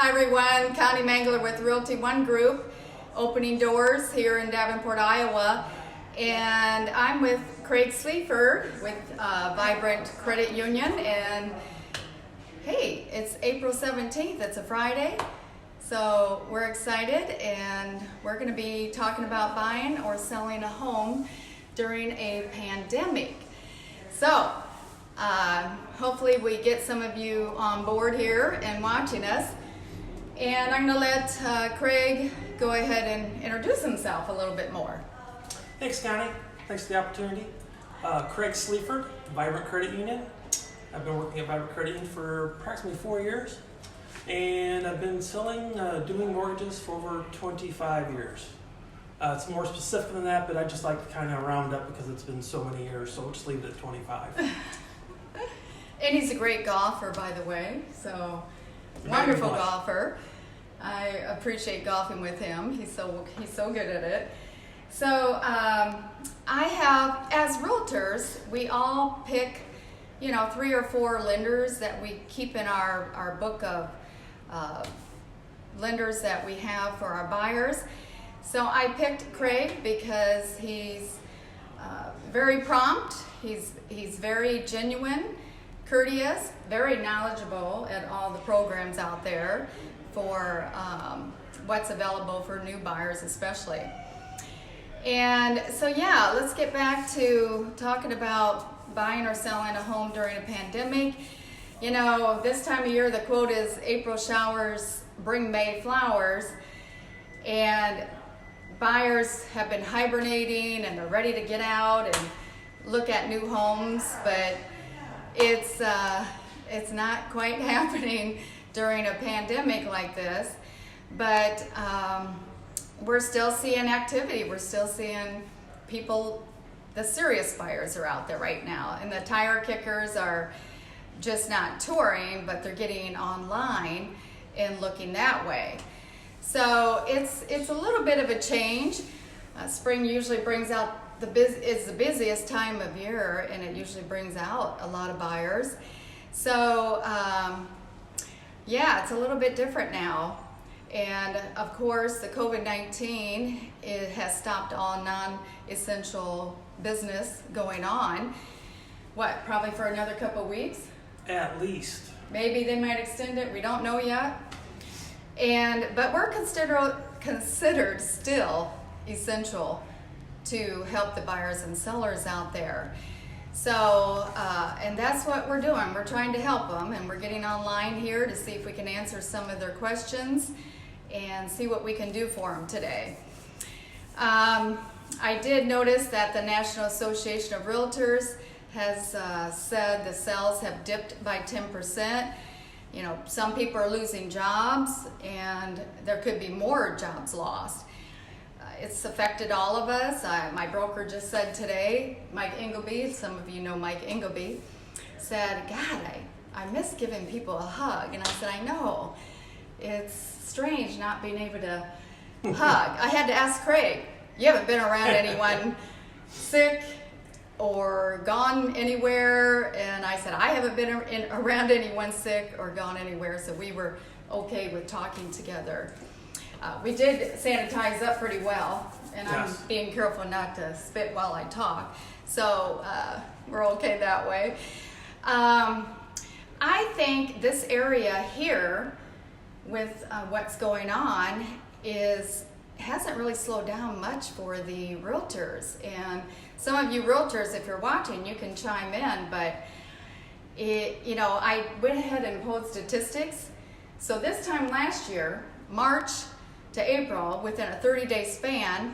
Hi everyone, Connie Mangler with Realty One Group, opening doors here in Davenport, Iowa. And I'm with Craig Sleaford with Vibrant Credit Union. And hey, it's April 17th, it's a Friday. So we're excited and we're going to be talking about buying or selling a home during a pandemic. So hopefully we get some of you on board here and watching us. And I'm going to let Craig go ahead and introduce himself a little bit more. Thanks, Connie. Thanks for the opportunity. Craig Sleaford, Vibrant Credit Union. I've been working at Vibrant Credit Union for approximately 4 years. And I've been selling, doing mortgages for over 25 years. It's more specific than that, but I just like to kind of round up because it's been so many years, so we'll just leave it at 25. And he's a great golfer, by the way, so wonderful golfer. I appreciate golfing with him. He's so good at it. So I have, as realtors, we all pick, 3 or 4 lenders that we keep in our book of lenders that we have for our buyers. So I picked Craig because he's very prompt. He's very genuine, courteous, very knowledgeable at all the programs out there for what's available for new buyers especially. And so yeah, let's get back to talking about buying or selling a home during a pandemic. This time of year the quote is April showers bring May flowers, and buyers have been hibernating and they're ready to get out and look at new homes, but it's not quite happening during a pandemic like this. But we're still seeing activity. We're still seeing people, the serious buyers are out there right now, and the tire kickers are just not touring, but they're getting online and looking that way. So it's a little bit of a change. Spring usually brings out it's the busiest time of year, and it usually brings out a lot of buyers. So yeah, it's a little bit different now. And of course, the COVID-19, it has stopped all non-essential business going on. Probably for another couple of weeks? At least. Maybe they might extend it, we don't know yet. But we're considered still essential to help the buyers and sellers out there. So, and that's what we're doing. We're trying to help them, and we're getting online here to see if we can answer some of their questions and see what we can do for them today. I did notice that the National Association of Realtors has said the sales have dipped by 10%. Some people are losing jobs, and there could be more jobs lost. It's affected all of us. My broker just said today, Mike Ingleby, some of you know Mike Ingleby, said, God, I miss giving people a hug. And I said, I know. It's strange not being able to hug. I had to ask Craig, you haven't been around anyone sick or gone anywhere? And I said, I haven't been around anyone sick or gone anywhere, so we were okay with talking together. We did sanitize up pretty well, and yes. I'm being careful not to spit while I talk, so we're okay that way. I think this area here with what's going on hasn't really slowed down much for the realtors. And some of you realtors, if you're watching, you can chime in, but I went ahead and pulled statistics. So this time last year, March to April, within a 30-day span,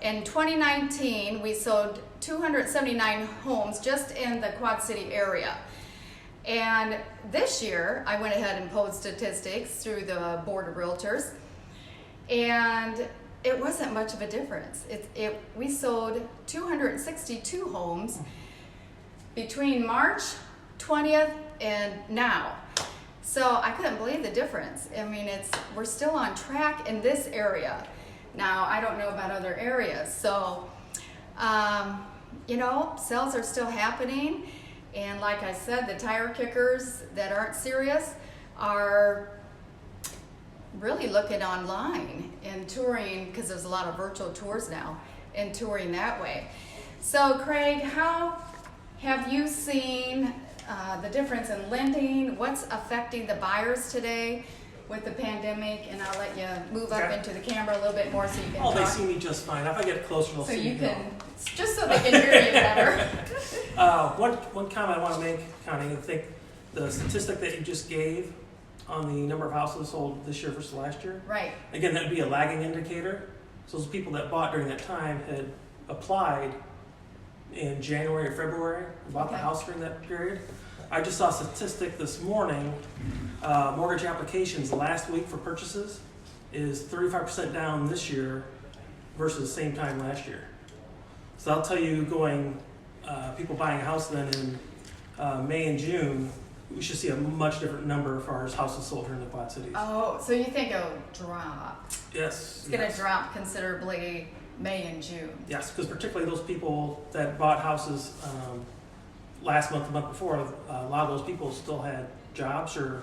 in 2019, we sold 279 homes just in the Quad City area. And this year, I went ahead and pulled statistics through the Board of Realtors, and it wasn't much of a difference. We sold 262 homes between March 20th and now. So I couldn't believe the difference. I mean, we're still on track in this area. Now, I don't know about other areas. So, sales are still happening. And like I said, the tire kickers that aren't serious are really looking online and touring, because there's a lot of virtual tours now, and touring that way. So Craig, how have you seen the difference in lending? What's affecting the buyers today with the pandemic? And I'll let you move up Okay. into the camera a little bit more so you can Oh, they talk. see me just fine. If I get closer, they'll So see you me. can, just so they can hear you better. One comment I want to make, Connie, I think the statistic that you just gave on the number of houses sold this year versus last year, Right. again, that would be a lagging indicator. So those people that bought during that time had applied in January or February, and bought the Okay. house during that period. I just saw a statistic this morning, mortgage applications last week for purchases is 35% down this year versus same time last year. So I'll tell you, people buying a house then in May and June, we should see a much different number as far as houses sold here in the Quad Cities. Oh, so you think it'll drop? Yes. It's going to yes. drop considerably May and June. Yes, because particularly those people that bought houses last month, the month before, a lot of those people still had jobs or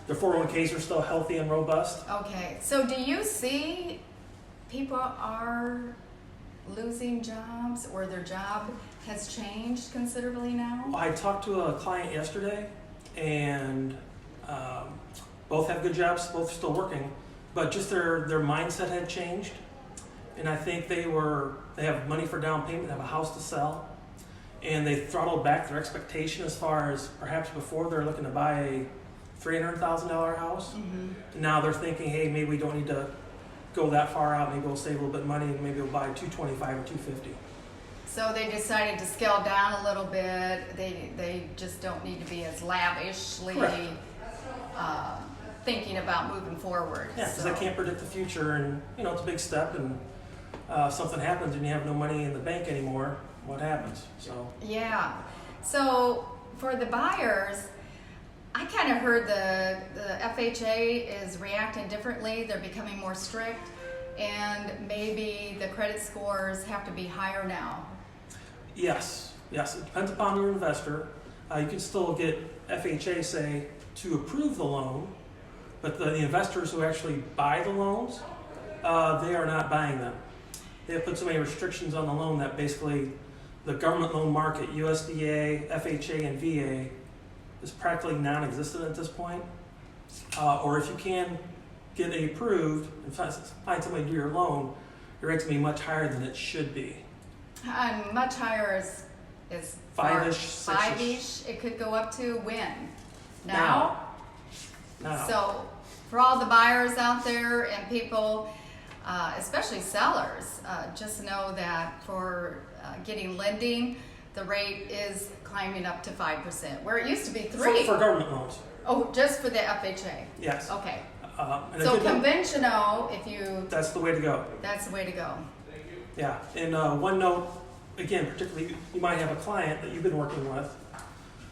their 401ks are still healthy and robust. Okay, so do you see people are losing jobs, or their job has changed considerably now? I talked to a client yesterday, and both have good jobs, both still working, but just their mindset had changed. And I think they have money for down payment, have a house to sell, and they throttled back their expectation as far as perhaps before they're looking to buy a $300,000 house. Mm-hmm. Now they're thinking, hey, maybe we don't need to go that far out. Maybe we'll save a little bit of money and maybe we'll buy 225 or 250. So they decided to scale down a little bit. They just don't need to be as lavishly Correct. thinking about moving forward. Yeah, because So- I can't predict the future, and it's a big step, and something happens and you have no money in the bank anymore. What happens? So Yeah. So for the buyers, I kind of heard the FHA is reacting differently. They're becoming more strict, and maybe the credit scores have to be higher now. yes, it depends upon your investor. You can still get FHA, say, to approve the loan, but the investors who actually buy the loans, they are not buying them. They have put so many restrictions on the loan that basically the government loan market, USDA, FHA, and VA, is practically non-existent at this point. Or if you can get it approved and find somebody to do your loan, your rate's going to be much higher than it should be. And much higher is Five-ish, far- six-ish. five-ish. It could go up to when? Now. So for all the buyers out there and people, especially sellers, just know that for getting lending, the rate is climbing up to 5%, where it used to be 3%. For government loans, Oh, just for the FHA. yes. Okay. And So if you- conventional, that's the way to go. that's the way to go. Yeah, and one note, again, particularly, you might have a client that you've been working with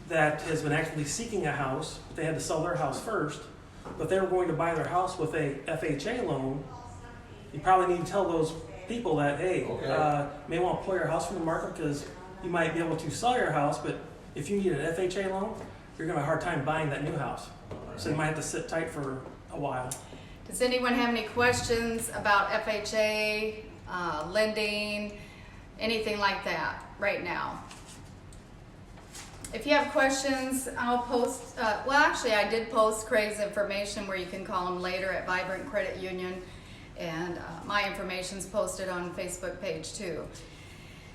that has been actively seeking a house, but they had to sell their house first, but they were going to buy their house with a FHA loan. You probably need to tell those people that, hey, you may want to pull your house from the market because you might be able to sell your house, but if you need an FHA loan, you're going to have a hard time buying that new house. So you might have to sit tight for a while. Does anyone have any questions about FHA, lending, anything like that right now? If you have questions, I'll post, actually I did post Craig's information where you can call him later at Vibrant Credit Union, and my information's posted on Facebook page too.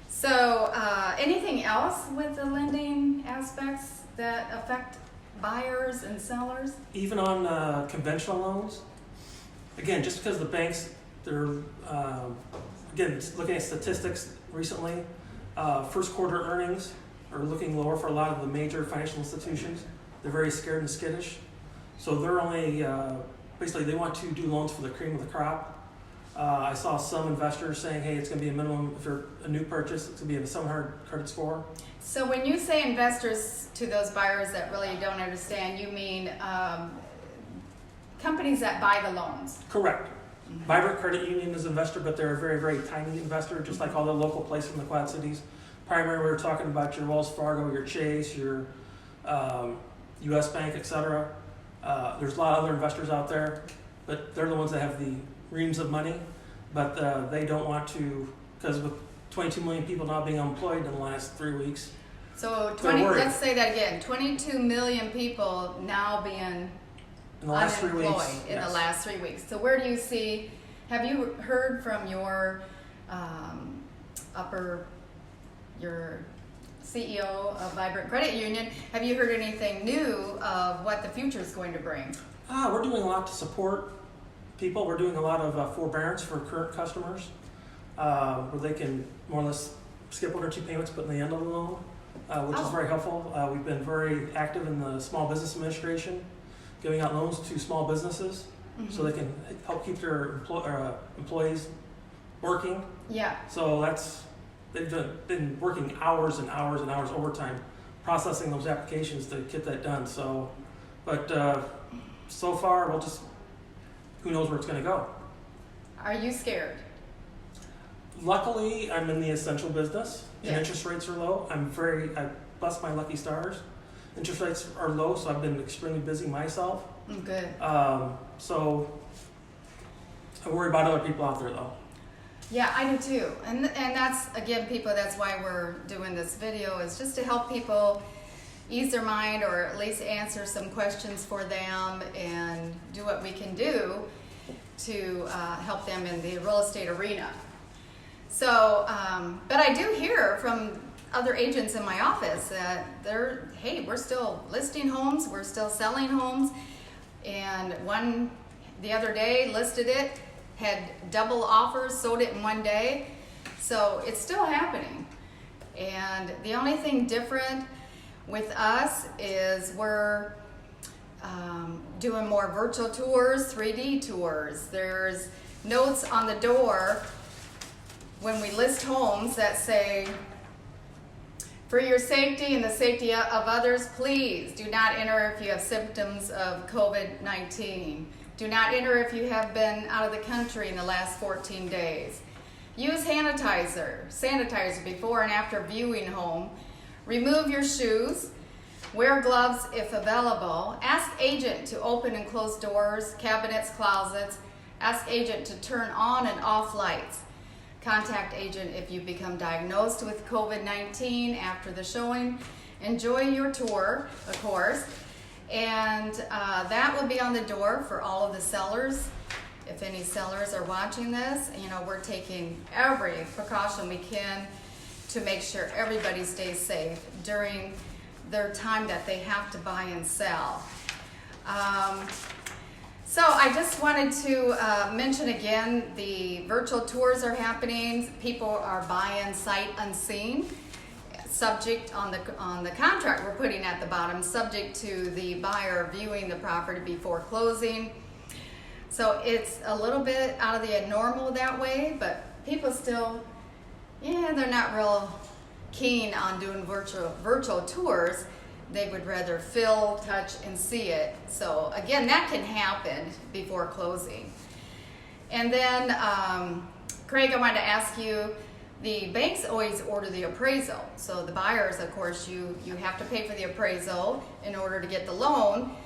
So anything else with the lending aspects that affect buyers and sellers? Even on conventional loans, again, just because the banks, they're, again, looking at statistics recently, first quarter earnings are looking lower for a lot of the major financial institutions. They're very scared and skittish. So they're only, basically they want to do loans for the cream of the crop. I saw some investors saying, hey, it's going to be a minimum, if you're a new purchase, it's going to be a 700 credit score. So when you say investors, to those buyers that really don't understand, you mean companies that buy the loans? Correct. Vibrant Credit Union is an investor, but they're a very, very tiny investor, just like all the local places in the Quad Cities. Primarily, we're talking about your Wells Fargo, your Chase, your U.S. Bank, etc. There's a lot of other investors out there. but they're the ones that have the reams of money. But they don't want to, because with 22 million people not being unemployed in the last 3 weeks. So They're worried. let's say that again, 22 million people now being In the last 3 unemployed weeks. in yes. the last 3 weeks. So where do you see, have you heard from your your CEO of Vibrant Credit Union, have you heard anything new of what the future is going to bring? We're doing a lot to support people. We're doing a lot of forbearance for current customers, where they can more or less skip 1 or 2 payments, put in the end of the loan, which is very helpful. We've been very active in the Small Business Administration, giving out loans to small businesses so they can help keep their employees working. Yeah. So they've been working hours and hours and hours overtime processing those applications to get that done. So, but so far, who knows where it's going to go. Are you scared? Luckily, I'm in the essential business and Yes. interest rates are low. I bless my lucky stars. Interest rates are low, so I've been extremely busy myself. Good. So I worry about other people out there though. Yeah, I do too. And that's, again, people, that's why we're doing this video, is just to help people ease their mind, or at least answer some questions for them and do what we can do to help them in the real estate arena. So, but I do hear from other agents in my office that hey, we're still listing homes, we're still selling homes. And one the other day listed it, had double offers, sold it in 1 day. So it's still happening. And the only thing different with us is we're doing more virtual tours, 3D tours. There's notes on the door when we list homes that say, for your safety and the safety of others, please do not enter if you have symptoms of COVID-19. Do not enter if you have been out of the country in the last 14 days. Use sanitizer before and after viewing home. Remove your shoes. Wear gloves if available. Ask agent to open and close doors, cabinets, closets. Ask agent to turn on and off lights. Contact agent if you become diagnosed with COVID-19 after the showing. Enjoy your tour, of course. And that will be on the door for all of the sellers. If any sellers are watching this, we're taking every precaution we can to make sure everybody stays safe during their time that they have to buy and sell. So I just wanted to mention again, the virtual tours are happening. People are buying sight unseen, subject on the contract we're putting at the bottom, subject to the buyer viewing the property before closing. So it's a little bit out of the normal that way, but people still, they're not real keen on doing virtual tours. They would rather feel, touch, and see it. So again, that can happen before closing. And then, Craig, I wanted to ask you, the banks always order the appraisal. So the buyers, of course, you have to pay for the appraisal in order to get the loan.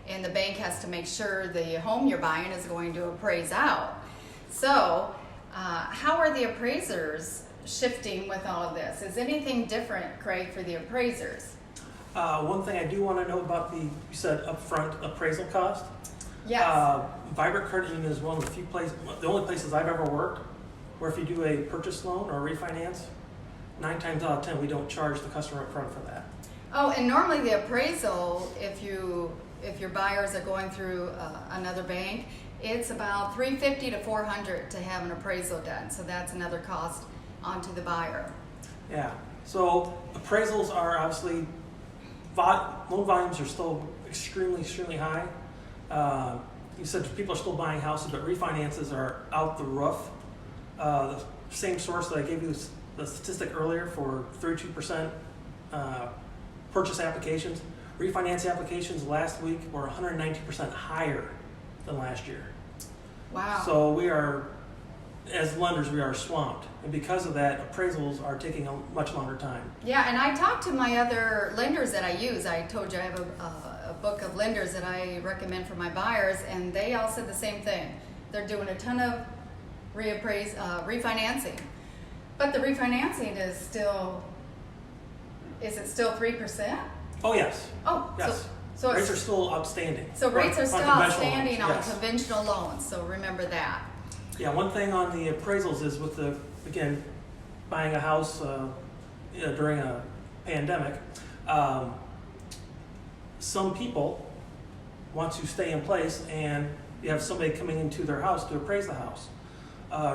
And the bank has to make sure the home you're buying is going to appraise out. So how are the appraisers shifting with all of this? Is anything different, Craig, for the appraisers? One thing I do want to know about you said upfront appraisal cost. Yes. Vibrant Credit Union is one of the only places I've ever worked where if you do a purchase loan or a refinance, 9 times out of 10 we don't charge the customer upfront for that. Oh, and normally the appraisal, if your buyers are going through another bank, it's about $350 to $400 to have an appraisal done. So that's another cost onto the buyer. Yeah. So appraisals are obviously loan volumes are still extremely high. You said people are still buying houses, but refinances are out the roof. The same source that I gave you the statistic earlier for 32% purchase applications. Refinance applications last week were 190% higher than last year. Wow. So we are, as lenders, we are swamped. And because of that, appraisals are taking a much longer time. Yeah, and I talked to my other lenders that I use. I told you I have a book of lenders that I recommend for my buyers, and they all said the same thing. They're doing a ton of refinancing, but the refinancing is still. Is it still 3%? Oh, yes. Oh, Yes. so Rates it's, are still outstanding. so rates are On still conventional outstanding loans, on yes. conventional loans. So remember that. Yeah, one thing on the appraisals is with again, buying a house during a pandemic, some people want to stay in place and you have somebody coming into their house to appraise the house.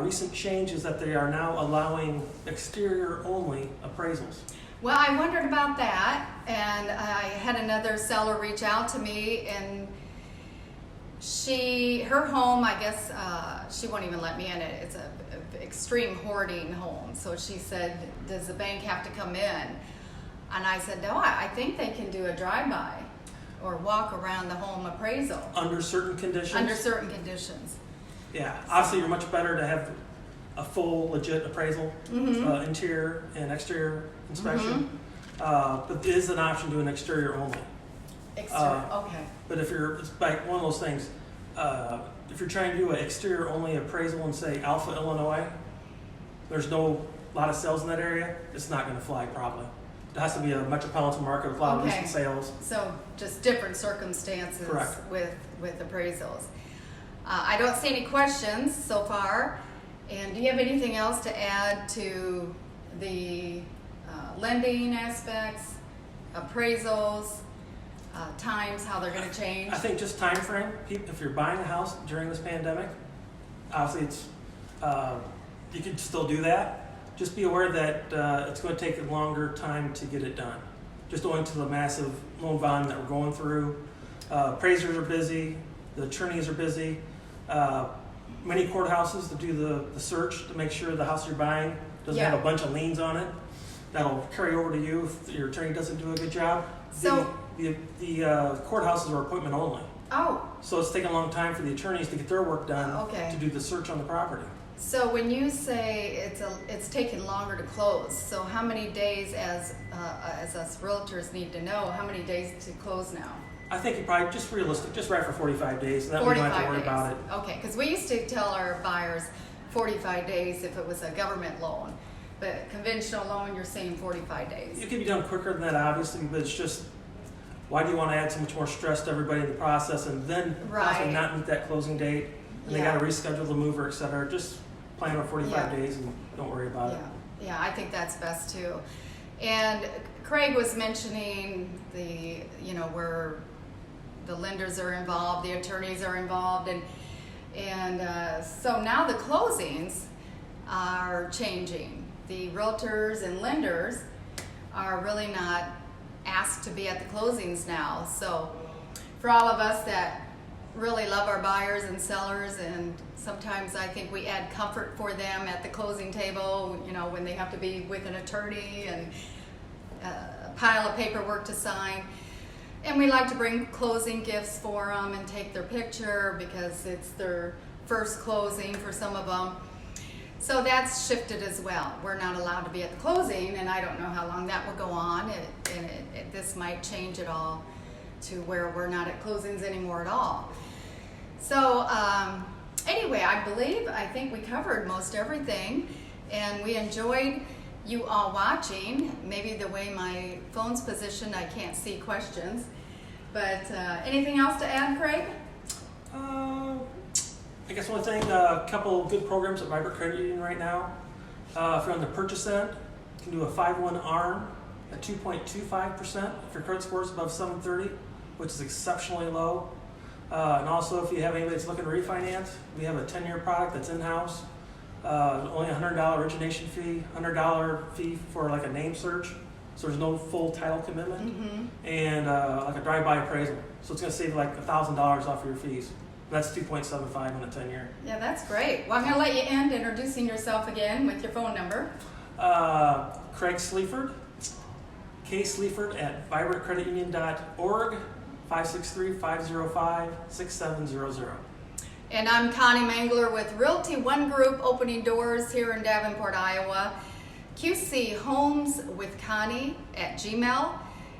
Recent change is that they are now allowing exterior only appraisals. Well, I wondered about that, and I had another seller reach out to me, and her home, I guess, she won't even let me in it. It's a extreme hoarding home. So she said, does the bank have to come in? And I said, no, I think they can do a drive-by or walk around the home appraisal Under certain conditions. under certain conditions. Yeah, obviously you're much better to have a full legit appraisal, interior and exterior inspection. But it is an option to do an exterior only. Exterior, okay. But if you're, it's like one of those things, if you're trying to do an exterior only appraisal in say Alpha, Illinois, there's a lot of sales in that area, it's not gonna fly probably. It has to be a metropolitan market with a lot of Okay. recent sales. So just different circumstances Correct. with appraisals. I don't see any questions so far. And do you have anything else to add to the lending aspects, appraisals, times, how they're going to change? I think just time frame. If you're buying a house during this pandemic, obviously it's you can still do that. Just be aware that it's going to take a longer time to get it done. Just owing to the massive loan volume that we're going through. Appraisers are busy. The attorneys are busy. Many courthouses to do the search to make sure the house you're buying doesn't have a bunch of liens on it. That'll carry over to you if your attorney doesn't do a good job. So- the courthouses are appointment only. Oh, So it's taking a long time for the attorneys to get their work done Okay. to do the search on the property. so when you say it's taking longer to close, so how many days as us realtors need to know, how many days to close now? I think you probably just realistic, just right for 45 days, and then we don't have to worry about it. Okay, because we used to tell our buyers 45 days if it was a government loan, but conventional loan, you're saying 45 days. It can be done quicker than that, obviously, but it's just, why do you want to add so much more stress to everybody in the process and then also Right. not meet that closing date, and they Yeah. got to reschedule the mover, et cetera. Just plan on 45 Yeah. days and don't worry about it. Yeah, I think that's best too. And Craig was mentioning where the lenders are involved, the attorneys are involved, and so now the closings are changing. The realtors and lenders are really not asked to be at the closings now. So for all of us that really love our buyers and sellers, and sometimes I think we add comfort for them at the closing table, when they have to be with an attorney and a pile of paperwork to sign. And we like to bring closing gifts for them and take their picture because it's their first closing for some of them. So that's shifted as well. We're not allowed to be at the closing, and I don't know how long that will go on. This might change it all to where we're not at closings anymore at all. So anyway, I think we covered most everything, and we enjoyed you all watching. Maybe the way my phone's positioned, I can't see questions. But anything else to add, Craig? I guess one thing, a couple good programs at Vibrant Credit Union right now. If you're on the purchase end, you can do a 5-1 ARM at 2.25% if your credit score is above 730, which is exceptionally low. And also, if you have anybody that's looking to refinance, we have a 10-year product that's in-house. Only a $100 origination fee, $100 fee for like a name search, so there's no full title commitment, and like a drive-by appraisal. So it's going to save like $1,000 off of your fees. That's 2.75 on a 10-year. Yeah, that's great. Well, I'm going to let you end introducing yourself again with your phone number. Craig Sleaford, K. Sleaford at vibrantcreditunion.org, 563-505-6700. And I'm Connie Mangler with Realty One Group, opening doors here in Davenport, Iowa. QC Homes with Connie at Gmail.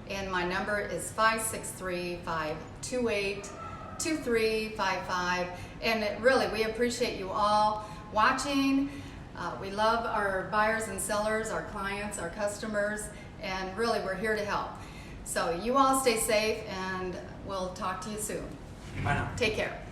and my number is 563-528-2355. And really, we appreciate you all watching. We love our buyers and sellers, our clients, our customers, and really we're here to help. So you all stay safe, and we'll talk to you soon. Bye now. Take care.